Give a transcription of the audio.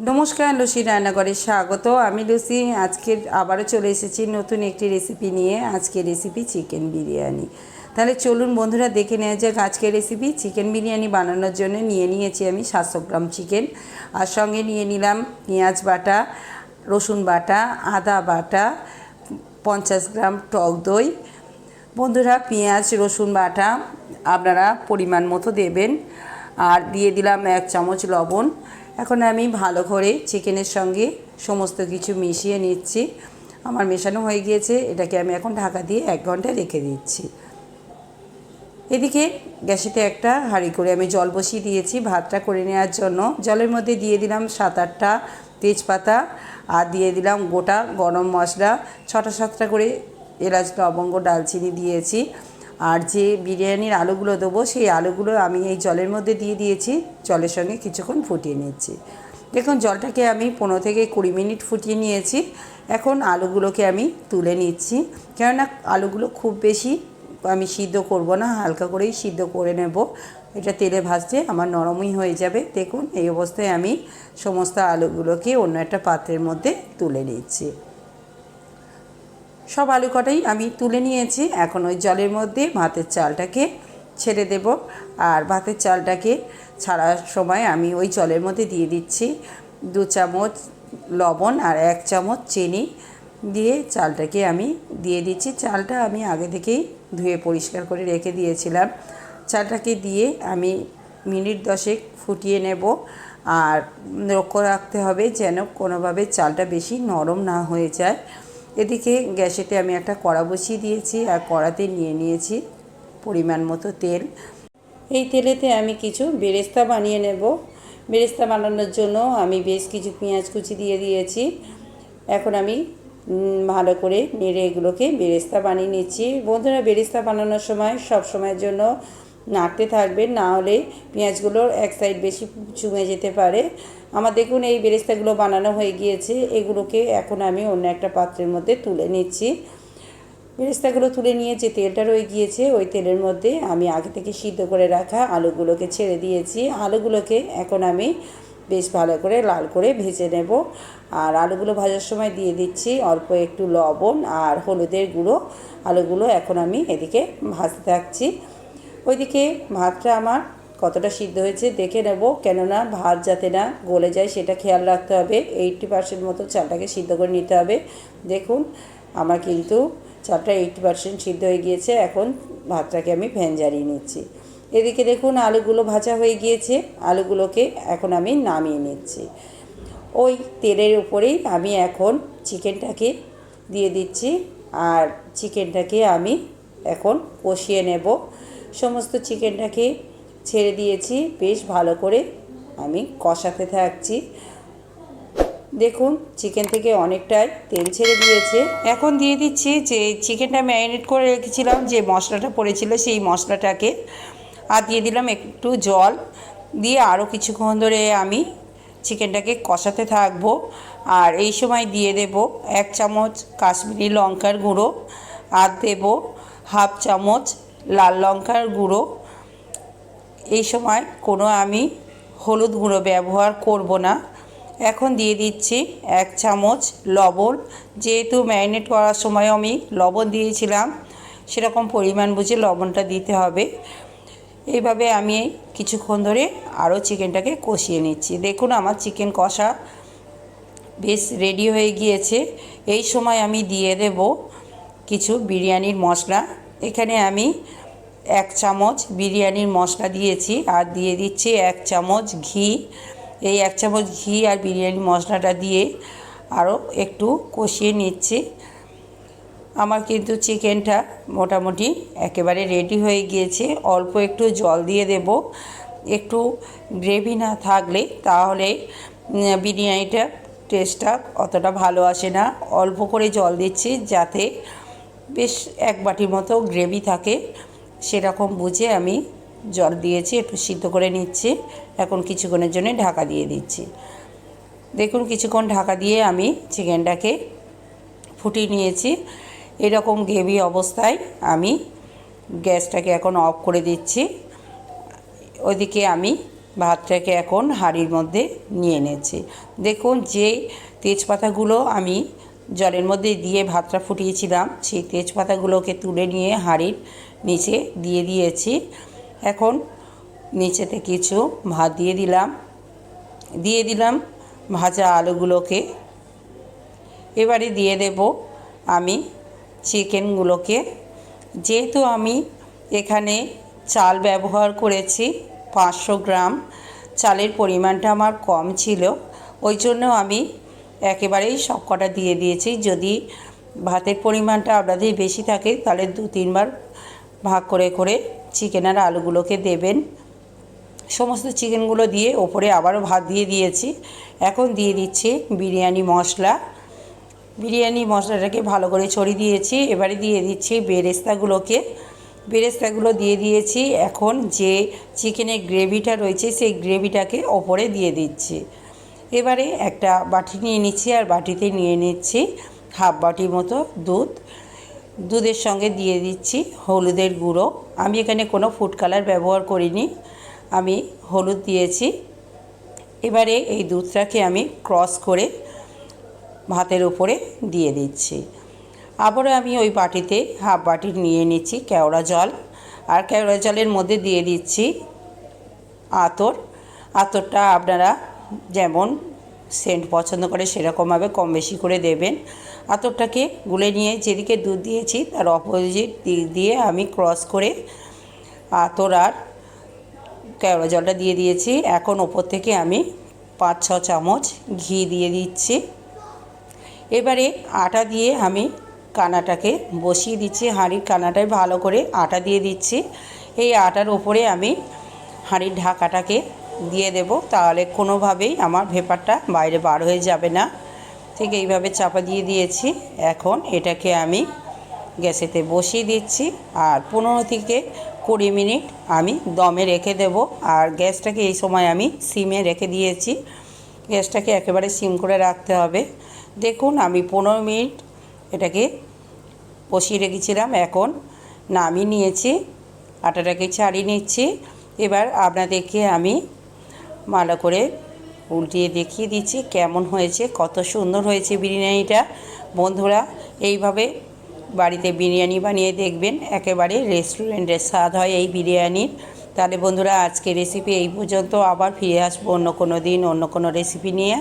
নমস্কার, লুসি রান্নাঘরে স্বাগত। আমি লুসি। আজকে আবারও চলে এসেছি নতুন একটি রেসিপি নিয়ে। আজকের রেসিপি চিকেন বিরিয়ানি। তাহলে চলুন বন্ধুরা, দেখে নেওয়া যাক আজকের রেসিপি। চিকেন বিরিয়ানি বানানোর জন্য নিয়েছি আমি 700 গ্রাম চিকেন, আর সঙ্গে নিয়ে নিলাম পেঁয়াজ বাটা, রসুন বাটা, আদা বাটা, 50 গ্রাম টক দই। বন্ধুরা, পেঁয়াজ রসুন বাটা আপনারা পরিমাণ মতো দেবেন, আর দিয়ে দিলাম 1 চামচ লবণ। এখন আমি ভালো করে চিকেনের সঙ্গে সমস্ত কিছু মিশিয়ে নিচ্ছি। আমার মেশানো হয়ে গিয়েছে, এটাকে আমি এখন ঢাকা দিয়ে 1 ঘন্টা রেখে দিচ্ছি। এদিকে গ্যাসেতে একটা হাঁড়ি করে আমি জল বসিয়ে দিয়েছি ভাতটা করে নেওয়ার জন্য। জলের মধ্যে দিয়ে দিলাম 7-8টা তেজপাতা, আর দিয়ে দিলাম গোটা গরম মশলা 6টা-7টা করে এলাচ, লবঙ্গ, ডালচিনি দিয়েছি। আর যে বিরিয়ানির আলুগুলো দেবো সেই আলুগুলো আমি এই জলের মধ্যে দিয়ে দিয়েছি। জলের সঙ্গে কিছুক্ষণ ফুটিয়ে নিচ্ছি। দেখুন, জলটাকে আমি 15 থেকে 20 মিনিট ফুটিয়ে নিয়েছি। এখন আলুগুলোকে আমি তুলে নিচ্ছি, কেননা আলুগুলো খুব বেশি আমি সিদ্ধ করব না, হালকা করেই সিদ্ধ করে নেব। এটা তেলে ভাজতে আমার নরমই হয়ে যাবে। দেখুন, এই অবস্থায় আমি সমস্ত আলুগুলোকে অন্য একটা পাত্রের মধ্যে তুলে নিচ্ছি। সব আলু কটাই আমি তুলে নিয়েছি। এখন ওই জলের মধ্যে ভাতের চালটাকে ছেড়ে দেব, আর ভাতের চালটাকে ছাড়ার সময় আমি ওই জলের মধ্যে দিয়ে দিচ্ছি 2 চামচ লবণ আর 1 চামচ চিনি দিয়ে চালটাকে আমি দিয়ে দিচ্ছি। চালটা আমি আগে থেকেই ধুয়ে পরিষ্কার করে রেখে দিয়েছিলাম। চালটাকে দিয়ে আমি মিনিট 10 ফুটিয়ে নেব, আর লক্ষ্য রাখতে হবে যেন কোনোভাবে চালটা বেশি নরম না হয়ে যায়। এদিকে গ্যাসেতে আমি একটা কড়া বসিয়ে দিয়েছি, আর কড়াতে নিয়ে নিয়েছি পরিমাণ মতো তেল। এই তেলেতে আমি কিছু বেরেস্তা বানিয়ে নেব। বেরেস্তা বানানোর জন্য আমি বেশ কিছু পেঁয়াজ কুচি দিয়ে দিয়েছি। এখন আমি ভালো করে নেড়ে এগুলোকে বেরেস্তা বানিয়ে নিচ্ছি। বন্ধুরা, বেরেস্তা বানানোর সময় সব সময়ের জন্য নাড়তে থাকবেন, না হলে পেঁয়াজগুলোর এক সাইড বেশি চুমে যেতে পারে। আমার দেখুন এই বেরেস্তাগুলো বানানো হয়ে গিয়েছে। এগুলোকে এখন আমি অন্য একটা পাত্রের মধ্যে তুলে নিচ্ছি। বেরেস্তাগুলো তুলে নিয়ে যে তেলটা রয়ে গিয়েছে ওই তেলের মধ্যে আমি আগে থেকে সিদ্ধ করে রাখা আলুগুলোকে ছেড়ে দিয়েছি। আলুগুলোকে এখন আমি বেশ ভালো করে লাল করে ভেজে নেব। আর আলুগুলো ভাজার সময় দিয়ে দিচ্ছি অল্প একটু লবণ আর হলুদের গুঁড়ো। আলুগুলো এখন আমি এদিকে ভাজতে থাকছি। ওইদিকে ভাতটা আমার কতটা সিদ্ধ হয়েছে দেখে নেব, কেননা ভাত যাতে না গলে যায় সেটা খেয়াল রাখতে হবে। 80% মতো চালটাকে সিদ্ধ করে নিতে হবে। দেখুন, আমার কিন্তু চালটা 80% সিদ্ধ হয়ে গিয়েছে। এখন ভাতটাকে আমি ফ্যান ঝারিয়ে নিচ্ছি। এদিকে দেখুন আলুগুলো ভাজা হয়ে গিয়েছে। আলুগুলোকে এখন আমি নামিয়ে নিচ্ছি। ওই তেলের উপরেই আমি এখন চিকেনটাকে দিয়ে দিচ্ছি, আর চিকেনটাকে আমি এখন কষিয়ে নেব। সমস্ত চিকেনটাকে ছেড়ে দিয়েছি, বেশ ভালো করে আমি কষাতে থাকছি। দেখুন, চিকেন থেকে অনেকটাই তেল ছেড়ে দিয়েছে। এখন দিয়ে দিচ্ছি যে চিকেনটা ম্যারিনেট করে রেখেছিলাম, যে মশলাটা পড়েছিল সেই মশলাটাকে, আর দিয়ে দিলাম একটু জল দিয়ে আরও কিছুক্ষণ ধরে আমি চিকেনটাকে কষাতে থাকবো। আর এই সময় দিয়ে দেব 1 চামচ কাশ্মীরি লঙ্কার গুঁড়ো, আর দেব 1/2 চামচ লাল লঙ্কার গুঁড়ো। এই সময় কোনো আমি হলুদ গুঁড়ো ব্যবহার করব না। এখন দিয়ে দিচ্ছি 1 চামচ লবণ। যেহেতু ম্যারিনেট করার সময় আমি লবণ দিয়েছিলাম, সেরকম পরিমাণ বুঝে লবণটা দিতে হবে। এইভাবে আমি কিছুক্ষণ ধরে আরও চিকেনটাকে কষিয়ে নিচ্ছি। দেখুন, আমার চিকেন কষা বেশ রেডি হয়ে গিয়েছে। এই সময় আমি দিয়ে দেব কিছু বিরিয়ানির মশলা। এখানে আমি 1 চামচ বিরিয়ানির মশলা দিয়েছি, আর দিয়ে দিচ্ছি 1 চামচ ঘি। এই 1 চামচ ঘি আর বিরিয়ানি মশলাটা দিয়ে আরও একটু কষিয়ে নিচ্ছি। আমার কিন্তু চিকেনটা মোটামুটি একেবারে রেডি হয়ে গিয়েছে। অল্প একটু জল দিয়ে দেব। একটু গ্রেভি না থাকলে তাহলে বিরিয়ানিটা টেস্টটা অতটা ভালো আসে না। অল্প করে জল দিচ্ছি যাতে বেশ 1 বাটির মতো গ্রেভি থাকে, সেরকম বুঝে আমি জল দিয়েছি। একটু সিদ্ধ করে নিচ্ছি। এখন কিছুক্ষণের জন্য ঢাকা দিয়ে দিচ্ছি। দেখুন, কিছুক্ষণ ঢাকা দিয়ে আমি চিকেনটাকে ফুটিয়ে নিয়েছি। এরকম গ্রেভি অবস্থায় আমি গ্যাসটাকে এখন অফ করে দিচ্ছি। ওইদিকে আমি ভাতটাকে এখন হাঁড়ির মধ্যে নিয়ে নিয়েছি। দেখুন যে তেজপাতাগুলো আমি জলের মধ্যে দিয়ে ভাতটা ফুটিয়েছিলাম, সেই তেজপাতাগুলোকে তুলে নিয়ে হাঁড়ির নিচে দিয়ে দিয়েছি। এখন নিচেতে কিছু ভাত দিয়ে দিলাম ভাজা আলুগুলোকে। এবারে দিয়ে দেব আমি চিকেনগুলোকে। যেহেতু আমি এখানে চাল ব্যবহার করেছি 500 গ্রাম, চালের পরিমাণটা আমার কম ছিল, ওই জন্য আমি একেবারেই সব কটা দিয়ে দিয়েছি। যদি ভাতের পরিমাণটা আপনাদের বেশি থাকে তাহলে 2-3 বার ভাগ করে করে চিকেন আর আলুগুলোকে দেবেন। সমস্ত চিকেনগুলো দিয়ে ওপরে আবারও ভাত দিয়ে দিয়েছি। এখন দিয়ে দিচ্ছি বিরিয়ানি মশলা। বিরিয়ানি মশলাটাকে ভালো করে ছড়িয়ে দিয়েছি। এবারে দিয়ে দিচ্ছি বেরেস্তাগুলো দিয়ে দিয়েছি। এখন যে চিকেনের গ্রেভিটা রয়েছে সেই গ্রেভিটাকে ওপরে দিয়ে দিচ্ছি। এবারে একটা বাটি নিয়ে নিচ্ছি, আর বাটিতে নিয়ে নিচ্ছি হাফ বাটি মতো দুধের সঙ্গে দিয়ে দিচ্ছি হলুদের গুঁড়ো। আমি এখানে কোনো ফুড কালার ব্যবহার করিনি, আমি হলুদ দিয়েছি। এবারে এই দুধটাকে আমি ক্রস করে ভাতের উপরে দিয়ে দিচ্ছি। আবারও আমি ওই বাটিতে হাফ বাটি নিয়ে নিচ্ছি কেওড়া জল, আর কেওড়া জলের মধ্যে দিয়ে দিচ্ছি আতরটা আপনারা যেমন সেন্ট পছন্দ করে সেরকমভাবে কম বেশি করে দেবেন। আতরটাকে গুলে নিয়ে যেদিকে দুধ দিয়েছি তার অপোজিট দিক দিয়ে আমি ক্রস করে আতর আর কেওড়া জলটা দিয়ে দিয়েছি। এখন ওপর থেকে আমি 5-6 চামচ ঘি দিয়ে দিচ্ছি। এবারে আটা দিয়ে আমি কানাটাকে বসিয়ে দিচ্ছি। হাঁড়ির কানাটায় ভালো করে আটা দিয়ে দিচ্ছি। এই আটার ওপরে আমি হাঁড়ির ঢাকাটাকে দিয়ে দেব, তাহলে কোনোভাবেই আমার ভেপারটা বাইরে বার হয়ে যাবে না। ঠিক এইভাবে চাপা দিয়ে দিয়েছি। এখন এটাকে আমি গ্যাসেতে বসিয়ে দিচ্ছি, আর 15-20 মিনিট আমি দমে রেখে দেব। আর গ্যাসটাকে এই সময় আমি সিমে রেখে দিয়েছি। গ্যাসটাকে একেবারে সিম করে রাখতে হবে। দেখুন আমি 15 মিনিট এটাকে বসিয়ে রেখেছিলাম, এখন নামিয়ে নিয়েছি, আটাটাকে ছাড়িয়ে নিচ্ছি। এবার আপনাদেরকে আমি ভালো করে উল্টিয়ে দেখিয়ে দিচ্ছি কেমন হয়েছে, কত সুন্দর হয়েছে বিরিয়ানিটা। বন্ধুরা এইভাবে বাড়িতে বিরিয়ানি বানিয়ে দেখবেন, একেবারে রেস্টুরেন্টের স্বাদ হয় এই বিরিয়ানির। তাহলে বন্ধুরা আজকে রেসিপি এই পর্যন্ত, আবার ফিরে আসবো অন্য কোনো দিন অন্য কোনো রেসিপি নিয়ে।